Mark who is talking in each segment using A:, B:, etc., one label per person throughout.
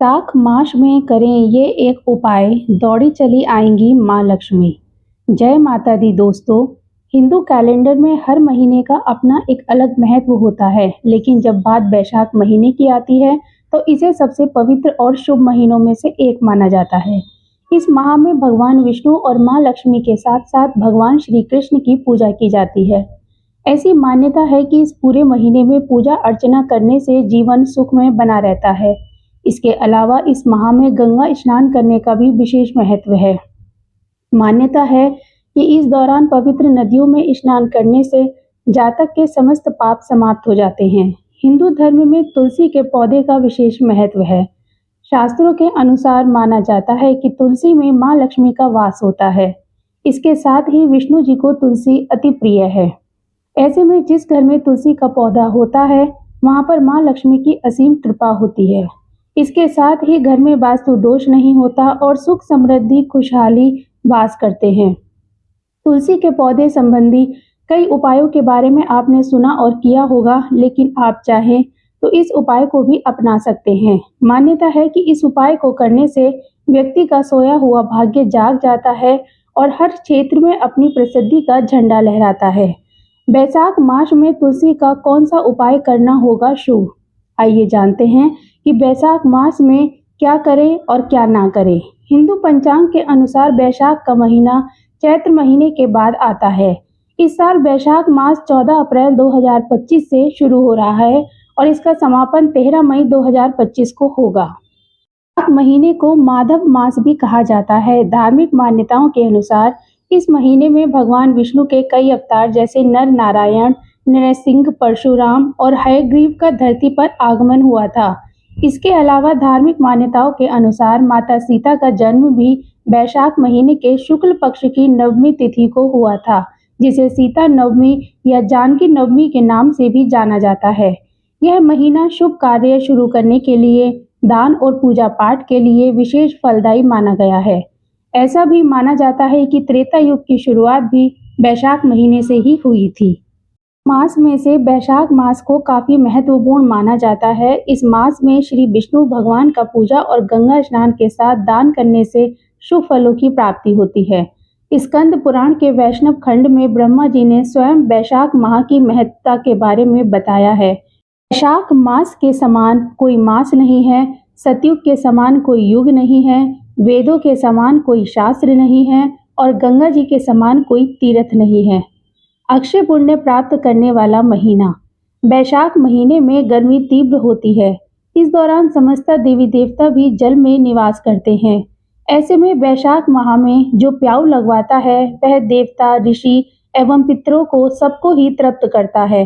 A: साख मास में करें ये एक उपाय, दौड़ी चली आएंगी माँ लक्ष्मी। जय माता दी दोस्तों। हिंदू कैलेंडर में हर महीने का अपना एक अलग महत्व होता है, लेकिन जब बात बैसाख महीने की आती है तो इसे सबसे पवित्र और शुभ महीनों में से एक माना जाता है। इस माह में भगवान विष्णु और माँ लक्ष्मी के साथ साथ भगवान श्री कृष्ण की पूजा की जाती है। ऐसी मान्यता है कि इस पूरे महीने में पूजा अर्चना करने से जीवन सुखमय बना रहता है। इसके अलावा इस माह में गंगा स्नान करने का भी विशेष महत्व है। मान्यता है कि इस दौरान पवित्र नदियों में स्नान करने से जातक के समस्त पाप समाप्त हो जाते हैं। हिंदू धर्म में तुलसी के पौधे का विशेष महत्व है। शास्त्रों के अनुसार माना जाता है कि तुलसी में माँ लक्ष्मी का वास होता है। इसके साथ ही विष्णु जी को तुलसी अति प्रिय है। ऐसे में जिस घर में तुलसी का पौधा होता है, वहां पर माँ लक्ष्मी की असीम कृपा होती है। इसके साथ ही घर में वास्तु दोष नहीं होता और सुख समृद्धि खुशहाली वास करते हैं। तुलसी के पौधे संबंधी कई उपायों के बारे में आपने सुना और किया होगा, लेकिन आप चाहें तो इस उपाय को भी अपना सकते हैं। मान्यता है कि इस उपाय को करने से व्यक्ति का सोया हुआ भाग्य जाग जाता है और हर क्षेत्र में अपनी प्रसिद्धि का झंडा लहराता है। बैसाख मास में तुलसी का कौन सा उपाय करना होगा शुभ? आइए जानते हैं कि बैसाख मास में क्या करें और क्या ना करें। हिंदू पंचांग के अनुसार बैसाख का महीना चैत्र महीने के बाद आता है। इस साल बैसाख मास 14 अप्रैल 2025 से शुरू हो रहा है और इसका समापन 13 मई 2025 को होगा। बैसाख महीने को माधव मास भी कहा जाता है। धार्मिक मान्यताओं के अनुसार इस महीने में भगवान विष्णु के कई अवतार जैसे नर नारायण, नरसिंह, परशुराम और हयग्रीव का धरती पर आगमन हुआ था। इसके अलावा धार्मिक मान्यताओं के अनुसार माता सीता का जन्म भी बैसाख महीने के शुक्ल पक्ष की नवमी तिथि को हुआ था, जिसे सीता नवमी या जानकी नवमी के नाम से भी जाना जाता है। यह महीना शुभ कार्य शुरू करने के लिए, दान और पूजा पाठ के लिए विशेष फलदायी माना गया है। ऐसा भी माना जाता है कि त्रेता युग की शुरुआत भी बैसाख महीने से ही हुई थी। मास में से बैसाख मास को काफी महत्वपूर्ण माना जाता है। इस मास में श्री विष्णु भगवान का पूजा और गंगा स्नान के साथ दान करने से शुभ फलों की प्राप्ति होती है। स्कंद पुराण के वैष्णव खंड में ब्रह्मा जी ने स्वयं बैसाख माह की महत्ता के बारे में बताया है। बैसाख मास के समान कोई मास नहीं है, सतयुग के समान कोई युग नहीं है, वेदों के समान कोई शास्त्र नहीं है और गंगा जी के समान कोई तीर्थ नहीं है। अक्षय पुण्य प्राप्त करने वाला महीना। बैसाख महीने में गर्मी तीव्र होती है। इस दौरान समस्त देवी देवता भी जल में निवास करते हैं। ऐसे में बैसाख माह में जो प्याऊ लगवाता है, वह देवता, ऋषि एवं पितरों को सबको ही तृप्त करता है।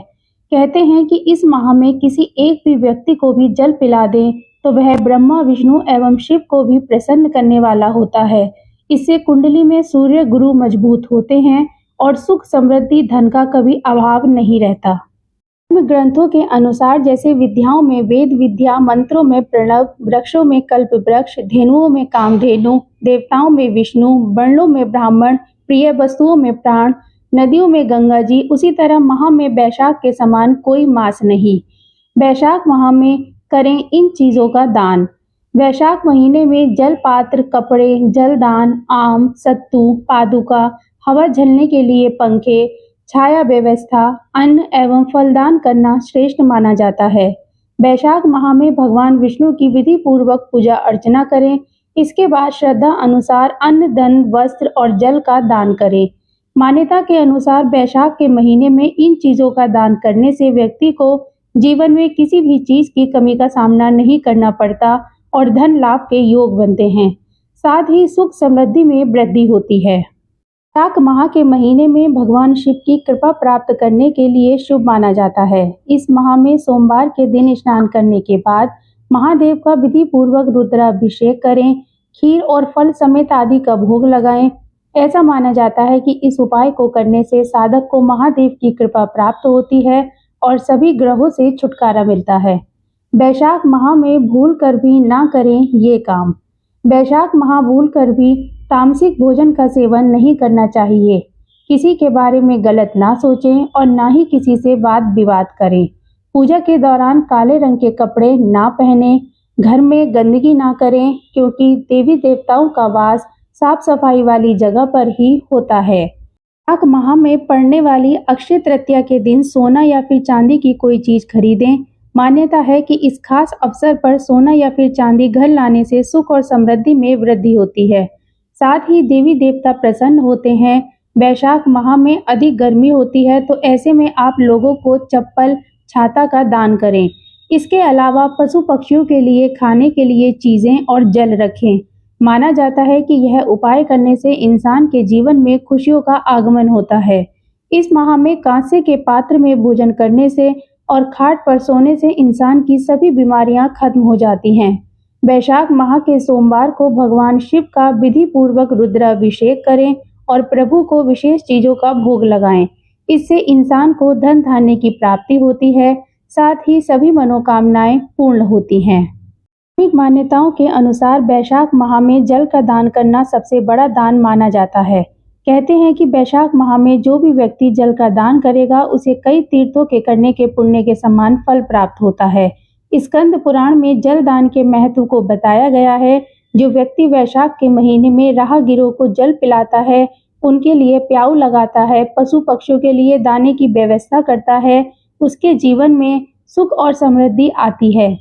A: कहते हैं कि इस माह में किसी एक भी व्यक्ति को भी जल पिला दें तो वह ब्रह्मा, विष्णु एवं शिव को भी प्रसन्न करने वाला होता है। इससे कुंडली में सूर्य गुरु मजबूत होते हैं और सुख समृद्धि धन का कभी अभाव नहीं रहता। धर्म ग्रंथों के अनुसार जैसे विद्याओं में वेद विद्या, मंत्रों में प्रणव, वृक्षों में कल्प वृक्ष, धेनुओं में कामधेनु, देवताओं में विष्णु, वर्णों में ब्राह्मण, प्रिय वस्तुओं में प्राण, नदियों में गंगा जी, उसी तरह माह में बैसाख के समान कोई मास नहीं। बैसाख माह में करें इन चीजों का दान। बैसाख महीने में जल पात्र, कपड़े, जलदान, आम, सत्तू, पादुका, हवा झलने के लिए पंखे, छाया व्यवस्था, अन्न एवं फलदान करना श्रेष्ठ माना जाता है। बैसाख माह में भगवान विष्णु की विधि पूर्वक पूजा अर्चना करें। इसके बाद श्रद्धा अनुसार अन्न, धन, वस्त्र और जल का दान करें। मान्यता के अनुसार बैसाख के महीने में इन चीजों का दान करने से व्यक्ति को जीवन में किसी भी चीज की कमी का सामना नहीं करना पड़ता और धन लाभ के योग बनते हैं। साथ ही सुख समृद्धि में वृद्धि होती है। बैसाख माह के महीने में भगवान शिव की कृपा प्राप्त करने के लिए शुभ माना जाता है। इस माह में सोमवार के दिन स्नान करने के बाद महादेव का विधि पूर्वक रुद्राभिषेक करें। खीर और फल समेत आदि का भोग लगाएं। ऐसा माना जाता है कि इस उपाय को करने से साधक को महादेव की कृपा प्राप्त होती है और सभी ग्रहों से छुटकारा मिलता है। बैसाख माह में भूल कर भी ना करें ये काम। बैसाख माह भूल कर भी तामसिक भोजन का सेवन नहीं करना चाहिए। किसी के बारे में गलत ना सोचें और ना ही किसी से वाद विवाद करें। पूजा के दौरान काले रंग के कपड़े ना पहने। घर में गंदगी ना करें क्योंकि देवी देवताओं का वास साफ सफाई वाली जगह पर ही होता है। माघ माह में पड़ने वाली अक्षय तृतीया के दिन सोना या फिर चांदी की कोई चीज खरीदें। मान्यता है कि इस खास अवसर पर सोना या फिर चांदी घर लाने से सुख और समृद्धि में वृद्धि होती है। साथ ही देवी देवता प्रसन्न होते हैं। वैशाख माह में अधिक गर्मी होती है तो ऐसे में आप लोगों को चप्पल छाता का दान करें। इसके अलावा पशु पक्षियों के लिए खाने के लिए चीजें और जल रखें। माना जाता है कि यह उपाय करने से इंसान के जीवन में खुशियों का आगमन होता है। इस माह में कांसे के पात्र में भोजन करने से और खाट पर सोने से इंसान की सभी बीमारियां खत्म हो जाती हैं। वैशाख माह के सोमवार को भगवान शिव का विधि पूर्वक रुद्राभिषेक करें और प्रभु को विशेष चीजों का भोग लगाएं। इससे इंसान को धन धान्य की प्राप्ति होती है, साथ ही सभी मनोकामनाएं पूर्ण होती हैं। धार्मिक मान्यताओं के अनुसार वैशाख माह में जल का दान करना सबसे बड़ा दान माना जाता है। कहते हैं कि वैशाख माह में जो भी व्यक्ति जल का दान करेगा उसे कई तीर्थों के करने के पुण्य के समान फल प्राप्त होता है। स्कंद पुराण में जल दान के महत्व को बताया गया है। जो व्यक्ति वैशाख के महीने में राहगीरों को जल पिलाता है, उनके लिए प्याऊ लगाता है, पशु पक्षियों के लिए दाने की व्यवस्था करता है, उसके जीवन में सुख और समृद्धि आती है।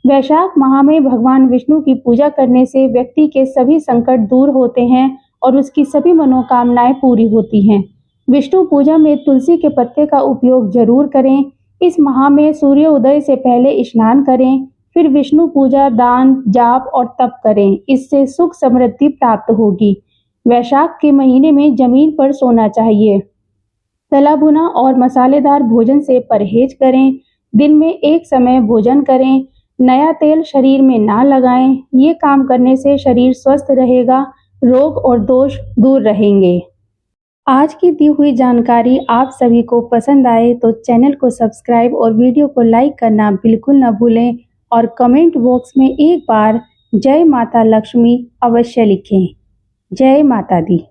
A: वैशाख माह में भगवान विष्णु की पूजा करने से व्यक्ति के सभी संकट दूर होते हैं और उसकी सभी मनोकामनाएं पूरी होती हैं। विष्णु पूजा में तुलसी के पत्ते का उपयोग जरूर करें। इस माह में सूर्य उदय से पहले स्नान करें, फिर विष्णु पूजा, दान, जाप और तप करें। इससे सुख समृद्धि प्राप्त होगी। वैशाख के महीने में जमीन पर सोना चाहिए। तला भुना और मसालेदार भोजन से परहेज करें। दिन में एक समय भोजन करें। नया तेल शरीर में ना लगाएं। ये काम करने से शरीर स्वस्थ रहेगा, रोग और दोष दूर रहेंगे। आज की दी हुई जानकारी आप सभी को पसंद आए तो चैनल को सब्सक्राइब और वीडियो को लाइक करना बिल्कुल न भूलें और कमेंट बॉक्स में एक बार जय माता लक्ष्मी अवश्य लिखें। जय माता दी।